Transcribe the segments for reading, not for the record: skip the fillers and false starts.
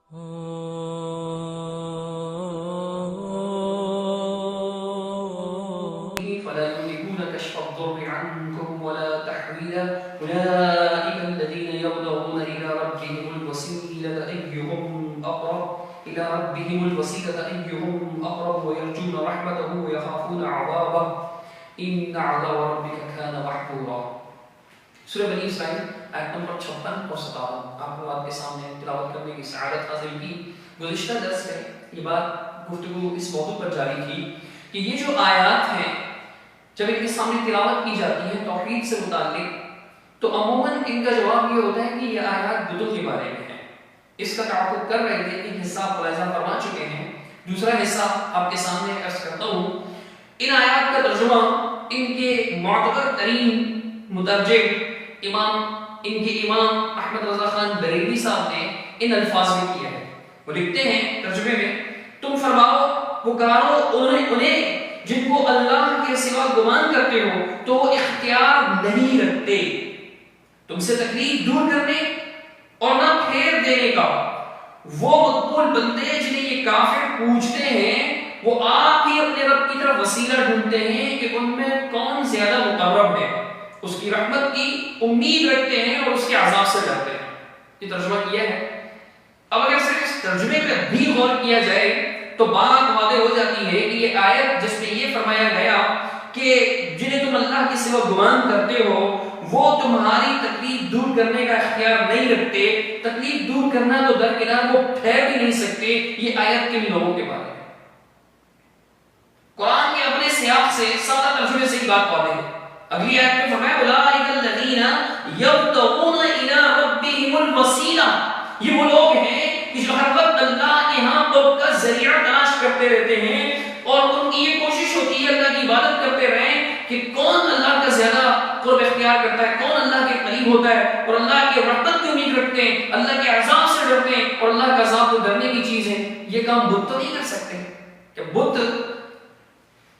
فلا يملكون كشف الضر عنكم ولا تحويلا أولئك الذين يبلغون إلى ربهم الوسيلة أيهم أقرب ويرجون رحمته ويخافون عذابه إن عذاب ربك كان محظورا. سورہ بنی اسرائیل آیت نمبر 56 اور 57 آپ لوگوں کے سامنے تلاوت کرنے کی سعادت حاصل کی. گزشتہ درس میں یہ بات گفتگو اس موضوع پر جاری تھی کہ یہ جو آیات ہیں جب ان کے سامنے تلاوت کی جاتی ہے توحید سے متعلق تو عموماً ان کا جواب یہ ہوتا ہے کہ یہ آیات بتوں کے بارے میں ہیں. اس کا تعاقب کر رہے تھے. ایک حصہ آپ ملاحظہ فرما چکے ہیں. دوسرا حصہ آپ کے سامنے عرض کرتا ہوں. ان آیات کا ترجمہ ان کے معتبر ترین مترجم امام احمد رضا خان بریلوی صاحب نے ان الفاظ میں کیا ہے. وہ لکھتے ہیں ترجمے میں تم فرماؤ پکارو انہیں جن کو اللہ کے سوا گمان کرتے ہو تو وہ اختیار نہیں رکھتے تم سے تکلیف دور کرنے اور نہ پھیر دینے کا. وہ مقبول بندے جنہیں یہ کافر پوچھتے ہیں وہ آپ ہی اپنے رب کی طرف وسیلہ ڈھونڈتے ہیں کہ ان میں کون زیادہ مقرب ہے. اس کی رحمت کی امید رکھتے ہیں اور اس کے عذاب سے ڈرتے ہیں. یہ ترجمہ کیا ہے. اب اگر صرف اس ترجمے پہ بھی غور کیا جائے تو بات واضح ہو جاتی ہے کہ یہ آیت جس میں یہ فرمایا گیا کہ جنہیں تم اللہ کے سوا گمان کرتے ہو وہ تمہاری تکلیف دور کرنے کا اختیار نہیں رکھتے. تکلیف دور کرنا تو درکنار وہ ٹھہر بھی نہیں سکتے. یہ آیت کے لوگوں کے بارے میں قرآن کے اپنے سیاق سے سادہ ترجمے سے ہی بات واضح ہے. اگلی آیت میں فرمایا اولئک الذین یبتغون الی ربہم الوسیلہ. یہ وہ لوگ ہیں کہ جو ہر وقت اللہ کے ہاں قرب کا ذریعہ تلاش کرتے رہتے ہیں اور ان کی یہ کوشش ہوتی ہے اللہ کی عبادت کرتے رہیں کہ کون اللہ کا زیادہ قرب اختیار کرتا ہے, کون اللہ کے قریب ہوتا ہے اور اللہ کی رحمت کی امید رکھتے ہیں, اللہ کے عذاب سے ڈرتے ہیں. اور اللہ کا عذاب تو ڈرنے کی چیز ہے. یہ کام بت تو نہیں کر سکتے. کہ بت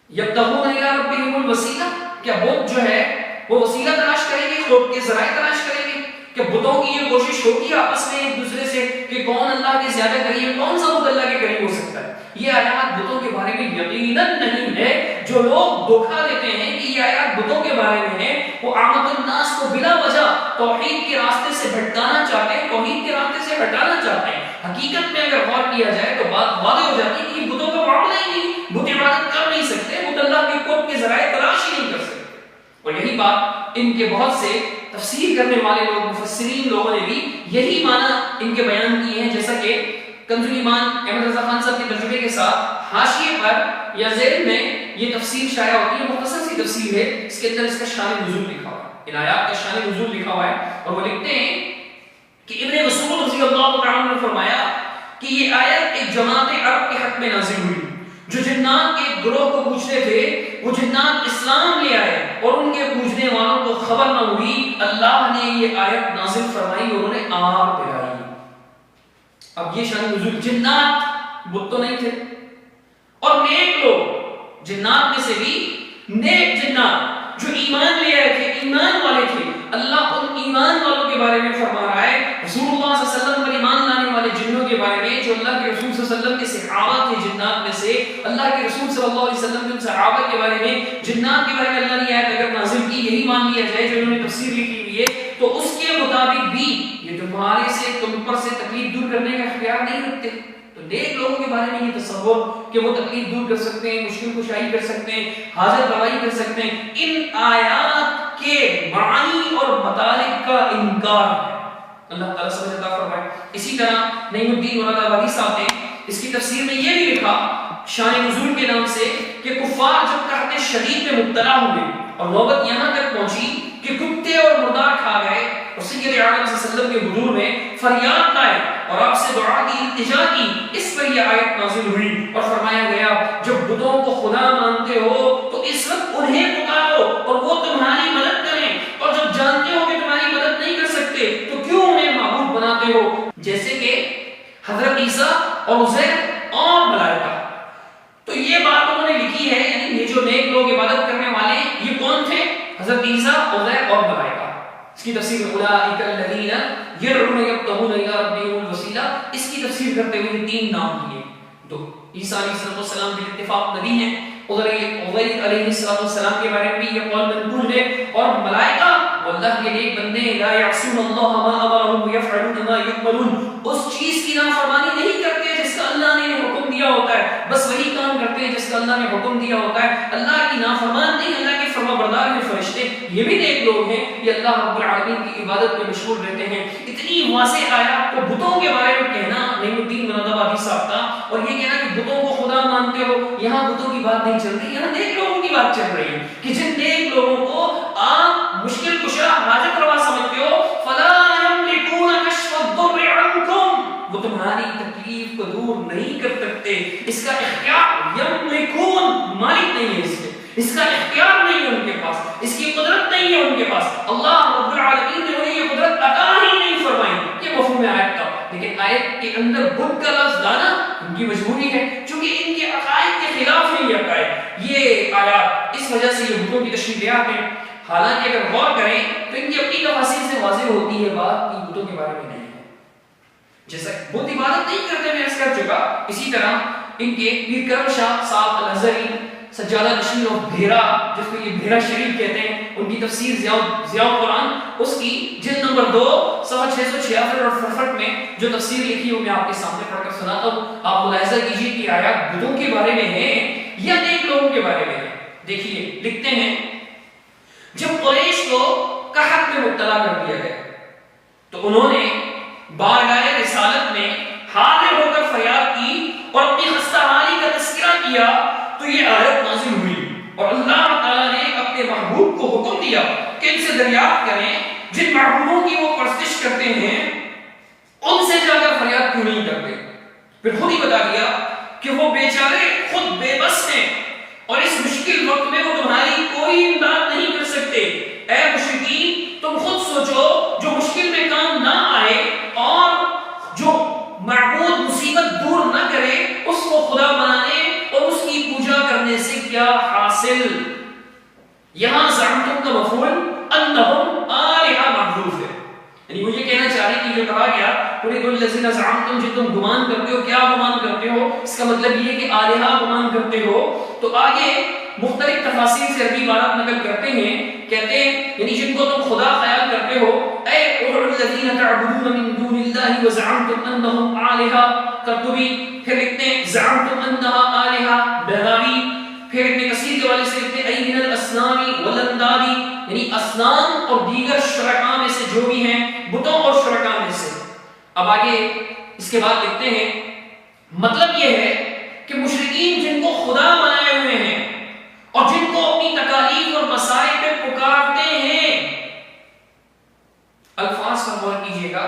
یبتغون الی ربہم الوسیلہ, کیا بت جو ہے وہ وسیلہ تلاش کریں گے, قرب کے ذرائع تلاش کریں گے؟ کہ بتوں کی یہ کوشش ہوگی آپس میں ایک دوسرے سے کہ کون اللہ کے زیادہ قریب ہے, کون سا بت اللہ کے قریب ہو سکتا ہے؟ یہ آیات بتوں کے بارے میں یقیناً نہیں ہے. جو لوگ دھوکہ دیتے ہیں کہ یہ آیات بتوں کے بارے میں ہے وہ عامت الناس کو بلا وجہ توحید کے راستے سے بھٹکانا چاہتے ہیں, توحید کے راستے سے ہٹانا چاہتے ہیں. حقیقت میں اگر غور کیا جائے تو بات واضح ہو جاتی ہے کہ یہ بتوں کا معاملہ ہی نہیں. بت عبادت کر نہیں سکتے, بت اللہ کے قرب کے ذرائع تلاش ہی نہیں کر سکتے. اور یہی بات ان کے بہت سے تفسیر کرنے والے لوگ مفسرین لوگوں نے بھی یہی معنی ان کے بیان کیے ہیں. جیسا کہ کنز الایمان احمد رضا خان صاحب کے ترجمے کے ساتھ حاشیے پر یا ذیل میں یہ تفسیر شائع ہوتی ہے. مختصر سی تفسیر ہے. اس کے اندر اس کا شان نزول لکھا ہوا ہے, ان آیات کا شان نزول لکھا ہوا ہے. اور وہ لکھتے ہیں کہ ابن مسعود رضی اللہ تعالی عنہ نے فرمایا کہ یہ آیت ایک جماعت عرب کے حق میں نازل ہوئی جو جنات کے گروہ کو پوچھتے تھے. وہ جنات اسلام لے آئے اور ان کے پوچھنے والوں کو خبر نہ ہوئی. اللہ نے یہ آیت نازل فرمائی اور انہیں آگ دلائی. اب یہ شان نزول, جنات بت تو نہیں تھے اور نیک لوگ جنات میں سے بھی نیک جنات جو ایمان لے آئے تھے, ایمان والے تھے. اللہ ان ایمان والوں کے بارے میں فرما رہا ہے. رسول اللہ صلی اللہ علیہ وسلم پر ایمان لانے والے جنوں کے بارے میں جو اللہ کے رسول صلی اللہ علیہ وسلم کے صحابہ تھے جنات میں سے, اللہ کے رسول صلی اللہ علیہ وسلم کے صحابہ کے بارے میں جنات کے بارے میں اللہ نے آیت اگر نازل کی, یہی مان لیا جائے جو انہوں نے تفسیر لکھی ہوئی ہے, تو اس کے مطابق بھی یہ تمہارے سے تم پر سے تکلیف دور کرنے کا اختیار نہیں رکھتے. تو نیک لوگوں کے بارے میں یہ تصور کہ وہ تکلیف دور کر سکتے ہیں, مشکل کشائی کر سکتے ہیں, حاجت روائی کر سکتے ہیں, ان آیات کے معانی اور مطالب کا انکار ہے. اللہ تعالیٰ سمجھ عطا فرمائے. اسی طرح نعیم الدین مراد آبادی صاحب نے اس کی تفسیر میں یہ بھی لکھا شان نزول کے نام سے کہ کفار جب قحط شدید میں مبتلا ہوئے اور نوبت یہاں تک پہنچی کہ کتے اور مردار کھا گئے اور سید عالم صلی اللہ علیہ وسلم کے حضور میں فریاد لائے اور آپ سے دعا کی, التجا کی. اس پر یہ آیت نازل ہوئی اور فرمایا گیا جب بتوں کو خدا مانتے ہو تو اس وقت انہیں پکارو اور وہ تمہاری مدد کریں, اور جب جانتے ہو کہ تمہاری مدد نہیں کر سکتے تو کیوں انہیں معبود بناتے ہو, جیسے کہ حضرت عیسیٰ اور عزیر اور ملائکہ. تو یہ بات انہوں نے لکھی ہے. یعنی یہ جو نیک لوگ عبادت کرنے والے یہ کون تھے؟ حضرت عیسیٰ, عزیر اور ملائکہ. اس کی تفسیر اولئک الذین یدعون یبتغون الی ربہم الوسیلہ, اس کی تفسیر کرتے ہوئے یہ 3 نام لیے. تو عیسیٰ علیہ السلام کے اتفاق نبی ہیں، عزیر علیہ السلام کے بارے میں بھی یہ قول منقول ہے، اور ملائکہ اللہ کے نیک بندے لا یعصون اللہ ما امرهم ويفعلون ما یؤمرون، اس چیز کی نافرمانی نہیں کرتے جس کا اللہ نے حکم دیا ہوتا ہے، بس وہی کام کرتے ہیں جس کا اللہ نے حکم دیا ہوتا ہے. اللہ کی نافرمان نہیں، اللہ کے فرما بردار ہیں فرشتے. یہ بھی نیک لوگ ہیں، یہ اللہ رب العالمین کی عبادت میں مشغول رہتے ہیں. اتنی واضح آیات کو بتوں کے بارے میں کہنا نعیم الدین مراد آبادی صاحب کا، اور یہ کہنا کہ بتوں کو خدا مانتے ہو، یہاں بتوں کی بات نہیں چل رہی، یہاں نیک لوگوں کی بات چل رہی ہے کہ جن نیک لوگوں کو آپ مشکل کشا حاجت روا سمجھتے ہو، فلا یملکون کشف الضر عنکم، وہ تمہاری تکلیف کو دور نہیں کر سکتے. اس کا اختیار یملکون، مالک نہیں ہے اس کا اختیار نہیں ہے ان کے پاس، اس کی قدرت نہیں ہے ان کے پاس. اللہ رب العالمین نے انہیں یہ قدرت عطا ہی نہیں فرمائی. یہ مفہوم آیت کا، لیکن آیت کے اندر بت کا لفظ لانا ان کی مجبوری ہے، چونکہ ان کے عقائد کے خلاف ہے یہ عقائد. یہ آیات اس وجہ سے یہ بتوں کی تشریحات ہیں. حالانکہ اگر غور کریں تو ان کی اپنی تفاسیر سے واضح ہوتی ہے بات کہ بتوں کے بارے میں نہیں ہے. جیسا بت عبادت نہیں کرتے، میں عرض کر چکا. اسی طرح ان کے پیر کرم شاہ صاحب الازہری سجادہ نشین اور بھیرا، جس کو یہ بھیرا شریف کہتے ہیں، ان کی تفسیر ضیاء القرآن، اس کی جلد نمبر 2 صفحہ 666 اور 68 میں جو تفسیر لکھی وہ میں آپ کے سامنے پڑھ کر سناتا ہوں. آپ ملاحظہ کیجیے کہ آیات بتوں کے بارے میں ہیں یا نیک لوگوں کے بارے میں ہیں. دیکھیے لکھتے ہیں، جب قریش کو قحط میں مبتلا کر دیا گیا تو انہوں نے بارگاہ رسالت میں حاضر ہو کر فریاد کی اور اپنی خستہ حالی کا تذکرہ کیا، تو یہ آیت نازل ہوئی اور اللہ تعالیٰ نے اپنے محبوب کو حکم دیا کہ ان سے دریافت کریں جن معبودوں کی وہ پرستش کرتے ہیں ان سے جا کر فریاد کیوں نہیں کرتے. پھر خود ہی بتا دیا کہ وہ بیچارے خود بے بس ہیں اور اس مشکل وقت میں وہ تمہاری کوئی امداد نہیں کر سکتے. اے مشرکین، تم خود سوچو، جو مشکل میں کام نہ آئے اور جو معبود مصیبت دور نہ کرے، اس کو خدا بنانے اور اس کی پوجا کرنے سے کیا حاصل. یہاں زعمتم کا مفعول انہم آلہہ محذوف ہے، یعنی وہ یہ کہنا چاہ رہے ہیں کہ جو کہا گیا تريد الذين زعمتم، جو تم گمان کرتے ہو، کیا گمان کرتے ہو، اس کا مطلب یہ ہے کہ آلہہ گمان کرتے ہو. تو آگے مختلف تفاسیر سے عربی عبارات نقل کرتے ہیں، کہتے ہیں یعنی جن کو تم خدا خیال کرتے ہو، اے ادعوا الذين تعبدون من دون الله وزعمتم انهم آلہہ. قرطبی پھر لکھتے ہیں زعمتم انها آلہہ. بغاوی پھر ابن کثیر کے والے سے لکھتے ہیں ای من الاصنام والانداد، یعنی اصنام اور دیگر شرکاء میں سے جو بھی ہیں، بتوں اور شرکاء میں سے. اب آگے اس کے بعد لکھتے ہیں مطلب یہ ہے کہ مشرکین جن کو خدا بنائے ہوئے ہیں اور جن کو اپنی تکالیف اور مسائل پہ پکارتے ہیں، الفاظ پر غور کیجیے گا،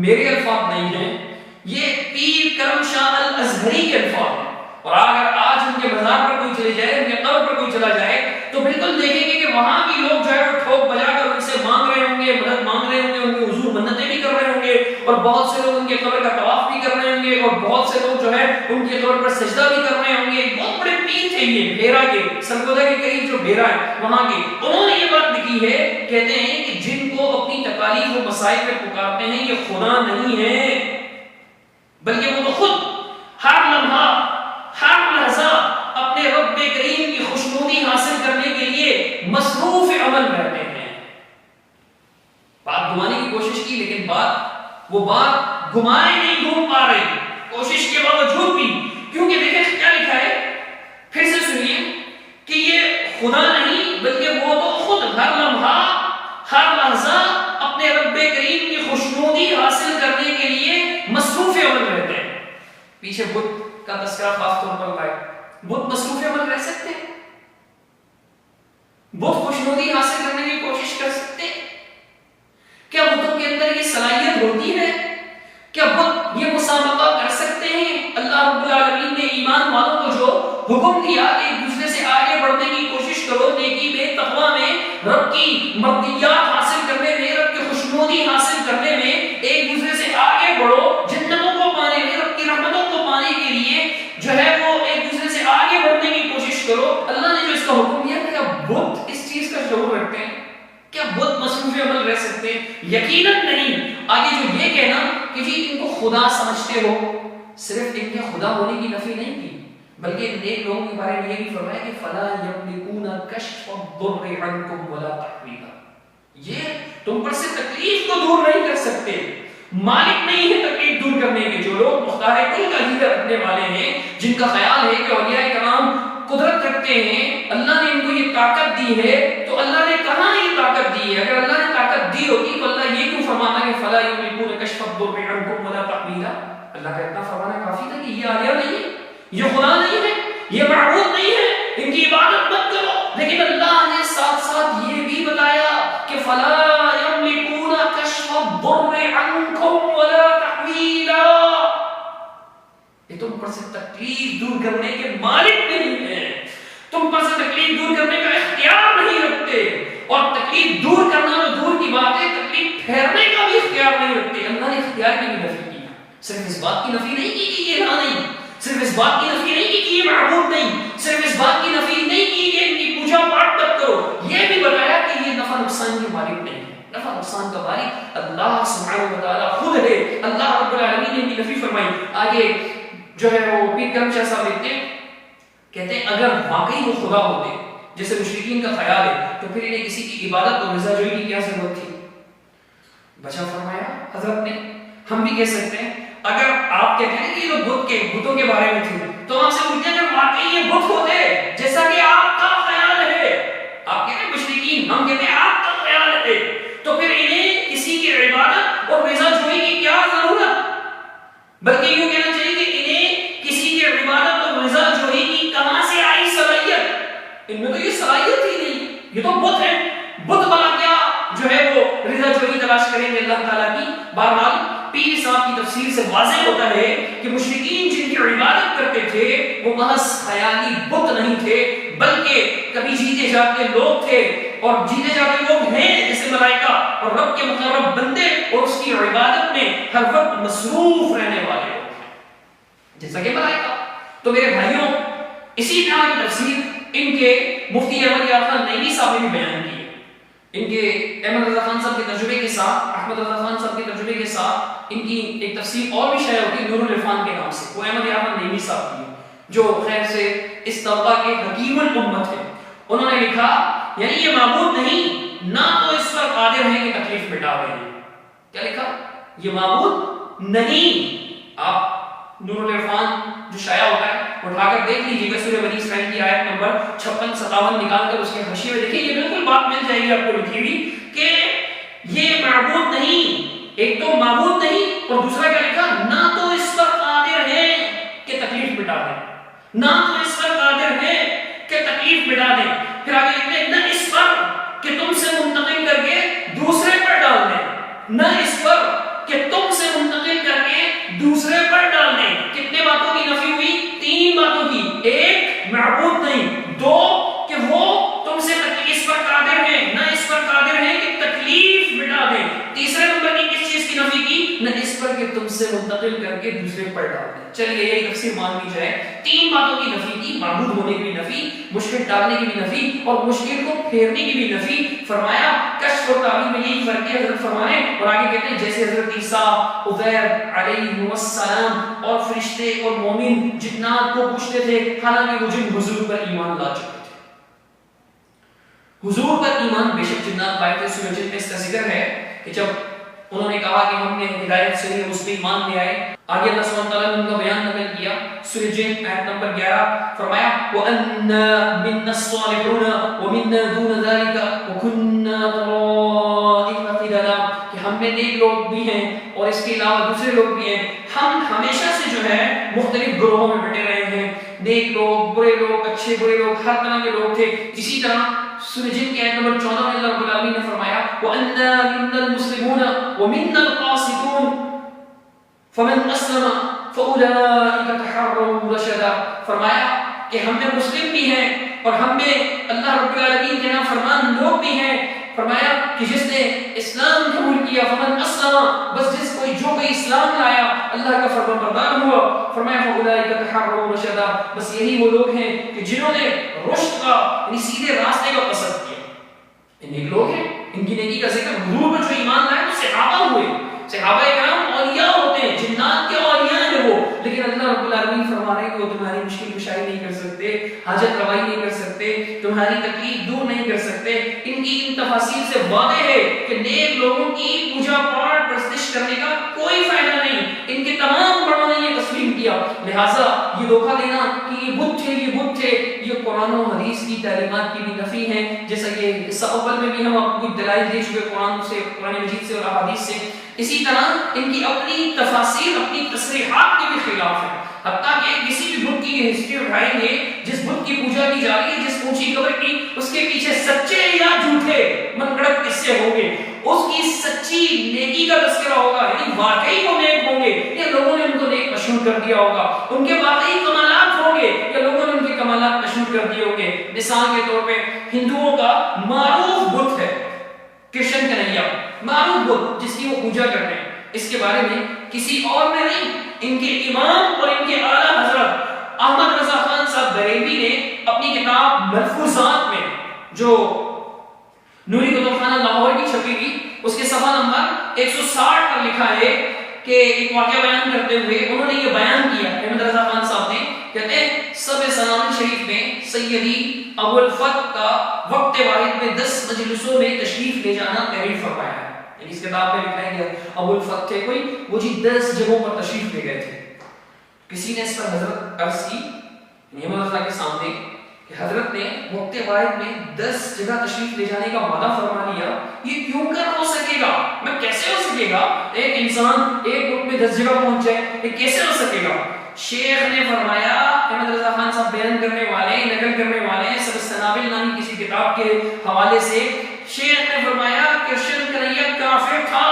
میرے الفاظ نہیں ہیں، یہ پیر کرم شاہ الازہری کے الفاظ ہیں. اور اگر آج ان کے مزار پر کوئی چلے جائے، ان کے قبر پر کوئی چلا جائے، تو بالکل دیکھیں گے کہ وہاں بھی لوگ جو ہے وہ ٹھوک بجا کر ان سے مانگ رہے ہوں گے، مدد مانگ رہے ہوں گے، ان کے حضور منتیں بھی کر رہے ہوں گے، اور بہت سے لوگ ان کے قبر کا طواف بھی کر رہے ہوں گے، اور بہت سے لوگ جو ہے ان کے قبر پر سجدہ بھی کر رہے ہوں گے. بہت بڑے پیر تھے یہ، بھیرا کے، سرگودا کے قریب جو بھیرا ہے وہاں کے، انہوں نے یہ بات لکھی ہے، کہتے ہیں کہ جن کو اپنی تکالیف و مسائل پہ پکارتے ہیں یہ خدا نہیں ہے، بلکہ وہ تو خود ہر لمحہ ہر لحظہ اپنے رب کریم کی خوشنودی حاصل کرنے کے لیے مصروف عمل رہتے ہیں. بات گھمانے کی کوشش کی، لیکن وہ بات گھمائے نہیں گھوم پا رہی، کوشش کے باوجود بھی. کیونکہ دیکھیں کیا لکھا ہے، پھر سے سنیے کہ یہ خدا نہیں بلکہ وہ تو خود ہر لمحہ ہر لحظہ اپنے رب کریم کی خوشنودی حاصل کرنے کے لیے مصروف عمل رہتے ہیں. پیچھے بت کا تذکرہ خاص طور پر لائے، بت مصروف عمل رہ سکتے ہیں، بت خوشنودی حاصل کرنے کی کوشش کر سکتے ہیں؟ کیا بتوں کے اندر یہ صلاحیت ہوتی ہے؟ کیا بت یہ مسابقہ کر سکتے ہیں؟ اللہ رب العالمین نے ایمان والوں کو جو حکم دیا ایک دوسرے سے آگے بڑھنے کی کوشش کرو، نیکی میں، تقویٰ میں، رب کی مرضیات حاصل کرنے میں، رب کی خوشنودی حاصل کرنے میں ایک دوسرے سے آگے بڑھو، جنتوں کو پانے میں، رب کی رحمتوں کو پانے کے لیے جو ہے وہ ایک دوسرے سے آگے بڑھنے کی کوشش کرو. اللہ نے جو اس کا حکم دیا، کیا بت اس چیز کا شعور رکھتے ہیں؟ کیا بت مصروف عمل رہ سکتے ہیں؟ یقیناً نہیں. آگے جو یہ کہنا کہ جی ان کو خدا سمجھتے ہو، صرف ان کے خدا ہونے کی نفی نہیں کی، بلکہ نیک لوگوں کے بارے میں یہ بھی فرمایا کہ فلا یملکون کشف الضر عنکم ولا تحویلا، یہ تم پر سے تکلیف کو دور نہیں کر سکتے، مالک نہیں ہے تکلیف دور کرنے کے۔ جو لوگ مختار کل کا ہیلر رکھنے والے ہیں، جن کا خیال ہے کہ اولیاء کرام قدرت رکھتے ہیں، اللہ نے ان کو یہ طاقت دی ہے، تو اللہ نے کہاں یہ طاقت دی ہے؟ اگر اللہ نے طاقت دی ہوتی تو اللہ یہ کیوں فرماتا کہ فلا یملکون کشف الضر عنکم ولا تحویلا؟ اللہ کا اتنا فرمانا کافی تھا کہ یہ آلیہ نہیں ہے، یہ خدا نہیں ہے، یہ معبود نہیں ہے، ان کی عبادت مت کرو۔ لیکن اللہ نے ساتھ ساتھ یہ بھی بتایا کہ فلا یملکون کشف الضر عنکم ولا تحویلا، یہ تم پر سے تکلیف دور کرنے کے مالک نہیں ہیں، تم پر سے تکلیف دور کرنے کا اختیار نہیں رکھتے، اور تکلیف دور کرنا تو دور کی بات ہے، تکلیف پھیرنے کا بھی اختیار نہیں رکھتے۔ اللہ نے اختیار کی بھی نفی کی، صرف اس بات کی نفی نہیں کی کہ یہ نہ نہیں، صرف اس بات کی نفی نہیں کی کہ یہ معبود نہیں، صرف اس بات کی نفی نہیں کی کہ ان کی پوجا پاٹ مت کرو، یہ بھی بتایا کہ یہ نفع نقصان کے مالک نہیں ہے، نفع نقصان کا مالک اللہ سبحانہ و تعالیٰ خود ہے۔ اللہ رب العالمین نے بھی نفی فرمائی۔ آگے جو ہے وہ پیر کرم شاہ صاحب لکھتے ہیں، کہتے ہیں اگر واقعی وہ خدا ہوتے جیسے مشرکین کا خیال ہے تو پھر انہیں کسی کی عبادت اور رضا جوئی کی کیا ضرورت تھی؟ بچا فرمایا حضرت نے۔ ہم بھی کہہ سکتے ہیں اگر آپ کہتے ہیں کہ یہ بتوں کے بارے میں تھے تو آپ سے پوچھتے ہیں اگر واقعی یہ بت ہوتے جیسا کہ آپ کا خیال ہے، آپ کہتے ہیں مشرکین، ہم کہتے ہیں آپ کا خیال ہے، تو پھر انہیں کسی کی عبادت اور رضا جوئی کی کیا ضرورت؟ بلکہ یوں کہنا چاہیے کہ انہیں کسی کی عبادت اور رضا جوئی کی کہاں سے آئی صلاحیت؟ ان میں تو یہ صلاحیت ہی نہیں، یہ تو بت ہے، بت بنا کیا جو ہے وہ رضا جوئی تلاش کریں گے اللہ تعالیٰ کی؟ بہرحال پیر صاحب کی تفسیر سے واضح ہوتا ہے کہ مشرکین جن کی عبادت کرتے تھے وہ محض خیالی بت نہیں تھے، بلکہ کبھی جیتے جاتے لوگ تھے، اور جیتے جاتے لوگ ہیں جیسے ملائکہ، اور رب کے مقرب بندے اور اس کی عبادت میں ہر وقت مصروف رہنے والے لوگ ہیں جیسا کہ ملائکہ۔ تو میرے بھائیوں، اسی طرح کی تفسیر ان کے مفتی احمد یار خان نعیمی صاحب نے بھی بیان کی ہے۔ ان کے احمد رضا خان صاحب کے ترجمے کے ساتھ، احمد رضا خان صاحب کے ترجمے کے ساتھ ان کی ایک تفسیر اور بھی شائع ہوتی ہے نور العرفان کے نام سے، وہ احمد یار خان نعیمی صاحب کی ہے، جو خیر سے اس طبقہ کے حکیم الامت ہے۔ انہوں نے لکھا یعنی یہ معبود نہیں، نہ تو اس پر قادر ہیں کہ تکلیف مٹا رہے ہیں۔ کیا لکھا؟ یہ معبود نہیں۔ آپ نور العرفان جو شائع ہوتا ہے اٹھا کر دیکھ لیجیے گا، سورہ بنی اسرائیل کی آیت نمبر 56-57 نکال کر اس کے حاشیے میں دیکھیں، یہ بالکل بات مل جائے گی آپ کو لکھی ہوئی کہ یہ معبود نہیں، ایک تو معبود نہیں، اور دوسرا کیا لکھا؟ نہ تو اس پر قادر ہے کہ تکلیف مٹا دیں، نہ تو اس پر قادر ہے کہ تکلیف مٹا دیں۔ پھر آگے لکھتے ہیں نہ اس پر کہ تم سے منتقل کر کے دوسرے پر ڈال دیں، نہ اس پر کہ تم سے منتقل کر کے دوسرے پر ڈال دیں۔ کتنے باتوں کی نفی ہوئی؟ 3 باتوں کی۔ ایک، معبود نہیں، 2 کہ وہ تم سے اس پر قادر ہے، نہ اس پر قادر ہے کہ تکلیف مٹا دیں۔ تیسرے نمبر کی کس چیز کی نفی کی؟ نہ اس پر کہ تم سے منتقل کر کے دوسرے پر ڈال دیں۔ چلیے یہ تفسیر مان لی جائے، 3 باتوں کی نفی کی، معبود ہونے کی بھی نفی، مشکل ڈالنے کی بھی نفی، اور مشکل کو پھیرنے کی بھی نفی۔ فرمایا کشف اور تعبیر میں یہی فرق ہے حضرت فرمانے، اور آگے کہتے ہیں جیسے حضرت عیسیٰ، عزیر علیہ السلام اور فرشتے اور مومن جنات کو پوچھتے تھے، حالانکہ وہ جن حضور پر ایمان لا چکے تھے۔ حضور پر ایمان بے شک جنات لائے تھے۔ سورہ جن میں اس کا ذکر ہے کہ جب انہوں نے کہا کہ ہم نے ہدایت سے اس پہ ایمان لے آئے، آگے اللہ سبحانہ وتعالیٰ نے ان کا بیان نقل کیا۔ سورہ جن آیت نمبر 11 فرمایا وَأَنَّا مِنَّا الصَّالِحُونَ وَمِنَّا دُونَ ذَلِكَ وَكُنَّا طَرَائِقَ قِدَدًا، کہ ہم میں نیک لوگ بھی ہیں اور اس کے علاوہ دوسرے لوگ بھی ہیں، ہم ہمیشہ سے جو ہے مختلف گروہوں میں بٹے رہے ہیں، نیک لوگ، برے لوگ، اچھے برے لوگ، ہر طرح کے لوگ تھے۔ اسی طرح سورہ جن کی آیت نمبر 14 میں اللہ رب العالمین نے فرمایا وَأَنَّا مِنَّا الْمُسْلِمُونَ وَمِنَّا الْقَاسِطُونَ فَمَنْ أَسْلَمَ فَأُولَئِكَ تَحَرَّوْا رَشَدًا، فرمایا کہ ہم میں مسلم بھی ہیں اور ہم میں اللہ رب العالمین کے نافرمان لوگ بھی ہیں۔ فرمایا کہ جس نے اسلام قبول کیا، فمن اسلم، بس جو کوئی اسلام لایا، اللہ کا فرمان بردار ہوا، فرمایا فاولئک تحروا رشدا، بس یہی وہ لوگ ہیں کہ جنہوں نے رشد کا یعنی سیدھے راستے کا قصد کیا۔ یہ نیک لوگ ہیں، ان کی نیکی کا ذکر حضور پر جو ایمان لائے تو صحابہ ہوئے۔ صحابہ کرام اولیاء ہوتے ہیں، جنات کے اولیاء ہیں وہ، لیکن اللہ رب العالمین فرما رہے ہیں کہ وہ تمہاری مشکل کشائی نہیں کر سکتے، حاجت روائی نہیں کر سکتے، تمہاری تکلیف دور نہیں کر سکتے. ان کی ان تفاصیل سے واضح ہے کہ نیک لوگوں کی پوجا پاٹ پرستش کرنے کا کوئی فائدہ نہیں. ان کے تمام بڑوں نے یہ تسلیم کیا. لہٰذا یہ دھوکہ دینا کہ یہ بت تھے، یہ بت تھے، یہ قرآن و حدیث کی تعلیمات کی بھی نفی ہے. جیسا کہ حصہ اول میں بھی ہم آپ کو کچھ دلائل دے چکے قرآن سے، قرآن مجید سے اور احادیث سے. اسی طرح ان کی اپنی تفاسیر، اپنی تصریحات کے بھی خلاف ہے. حتیٰ کہ کسی بھی بت کی ہسٹری اٹھائیں گے، جس بت کی پوجا کی جا رہی ہے، جس اونچی قبر کی، اس کے پیچھے سچے یا جھوٹے من گڑت قصے ہوں گے. اس کی سچی نیکی کا تذکرہ ہوگا، یعنی واقعی وہ نیک ہوں گے یا لوگوں نے ان کو نیک مشہور کر دیا ہوگا. ان کے واقعی کمالات ہوں گے یا لوگوں نے ان کے کمالات مشہور کر دیے ہوں گے. مثال کے طور پہ ہندوؤں کا معروف بت ہے کرشن کنہیا، معروف بت جس کی وہ پوجا کرتے ہیں. اس کے بارے میں کسی اور نے نہیں، ان کے امام اور ان کے اعلیٰ حضرت احمد رضا خان صاحب بریلوی نے اپنی کتاب ملفوظات میں، جو نوری کتب خانہ لاہور کی چھپی ہوئی، اس کے صفحہ نمبر 160 پر لکھا ہے کہ ایک واقعہ بیان کرتے ہوئے انہوں نے یہ بیان کیا. احمد رضا خان صاحب نے کہتے ہیں سب سنان شریف میں سیدی ابو الفتح کا وقت واحد میں 10 مجلسوں میں تشریف لے جانا تحریر فرمایا ہے. یعنی اس کتاب میں لکھا ہے کہ ابو الفتح تھے کوئی، وہ جی 10 جگہوں پر تشریف لے گئے تھے. کسی نے اس پر حضرت عرض کی احمد رضا کے سامنے کہ حضرت نے وقت واحد میں 10 جگہ تشریف لے جانے کا وعدہ فرما لیا، یہ کیوں کر ہو سکے گا؟ میں کیسے ہو سکے گا؟ ایک انسان ایک وقت میں 10 جگہ پہنچ جائے، یہ کیسے ہو سکے گا؟ شیخ نے فرمایا، احمد رضا خان صاحب بیان کرنے والے، نقل کرنے والے سب السنابل نامی کسی کتاب کے حوالے سے، شیخ نے فرمایا کرشن کنہیا کافر تھا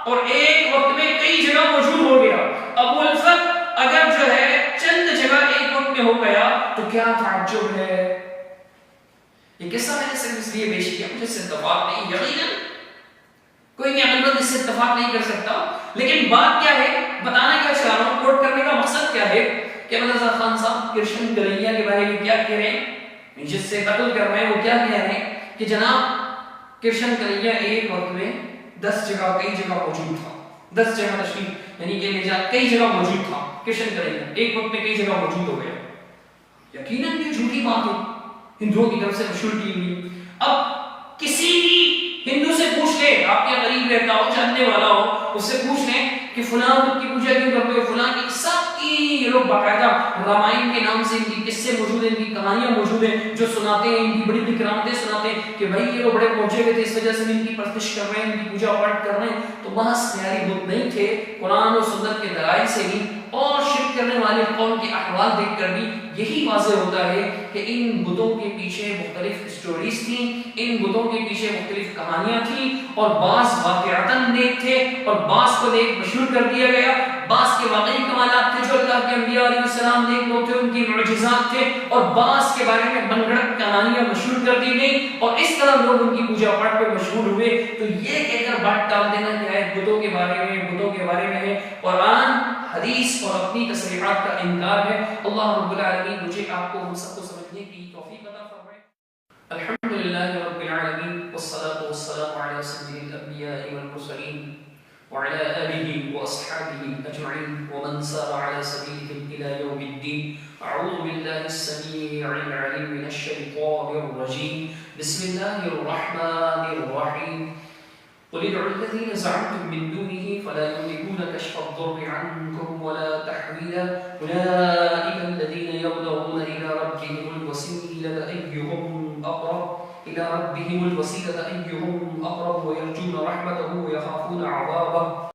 اور ایک وقت میں کئی جگہ موجود ہو گیا. ابو الفتح اگر جو ہے چند جگہ ایک وقت میں ہو گیا تو کیا تعجب ہے؟ یہ قصہ میں نے صرف اس لیے پیش کیا، مجھے اس سے اتفاق نہیں، یقیناً کوئی بھی عقل مند اس سے اتفاق نہیں کر سکتا. لیکن بات کیا ہے، بتانا کیا چاہ رہا ہوں، کوٹ کرنے کا مقصد کیا ہے کہ احمد رضا خان صاحب کرشن کنہیا کے بارے میں کیا کہہ رہے ہیں، جس سے قتل کر رہے ہیں وہ کیا کہہ رہے ہیں کہ جناب کرشن کنہیا ایک وقت میں 10 جگہ کئی جگہ موجود تھا. 10 جگہ تشریف یعنی کہ لے جا کئی جگہ موجود تھا. کرشن کنہیا ایک وقت میں کئی جگہ موجود ہو گیا. یقیناً یہ جھوٹی بات ہے، ہندوؤں کی طرف سے مشہور کی ہوئی. اب کسی بھی ہندو سے پوچھ لے، آپ کے غریب رہتا ہو، جاننے والا ہو، اس سے پوچھ لیں کہ فلاں بت کی پوجا کیوں کرتے ہو، فلاں کی، سب کی یہ لوگ باقاعدہ رامائن کے نام سے ان کی قصے موجود ہیں، ان کی کہانیاں موجود ہیں، جو سناتے ہیں، ان کی بڑی بڑی کرامتیں سناتے ہیں کہ بھائی یہ لوگ بڑے پہنچے ہوئے تھے، اس وجہ سے ان کی پرستش کر رہے ہیں، ان کی پوجا پاٹ کر رہے ہیں. تو محض خیالی بت نہیں تھے. قرآن و سنت کے دلائل سے بھی اور شرک کرنے والے قوم کے احوال دیکھ کر بھی یہی واضح ہوتا ہے کہ ان بتوں کے پیچھے مختلف سٹوریز تھیں، ان بتوں کے پیچھے مختلف کہانیاں تھیں، اور بعض واقعتاً نیک تھے اور بعض کو نیک مشہور کر دیا گیا. بعض کے واقعی کمالات تھے جو اللہ کے انبیاء علیہ السلام نیک لوگ تھے، ان کی معجزات تھے، اور بعض کے بارے میں من گھڑت کہانیاں مشہور کر دی گئی اور اس طرح لوگ ان کی پوجا پاٹ پہ مشہور ہوئے. تو یہ کہہ کر بات ٹال دینا کیا ہے، بتوں کے بارے میں ہے. قرآن، حدیث اور اپنی تصریحات کا انکار ہے. اللہ رب العالمین مجھے آپ کو ہم سب کو سمجھنے کی توفیق عطا فرمائے. الحمدللہ رب العالمین والصلاة والسلام علی سید الانبیاء والمرسلین وعلى آلہ واصحابہ اجمعین ومن سار علی سبیلہم الی یوم الدین. اعوذ باللہ السمیع العلیم من الشیطان الرجیم. بسم اللہ الرحمن الرحیم. قل ادعوا الذين زعمتم من دونه فلا يملكون كشف الضر عنكم ولا تحويلا أولئك الذين يبلغون إلى ربهم الوسيلة أيهم أقرب ويرجون رحمته ويخافون عذابه.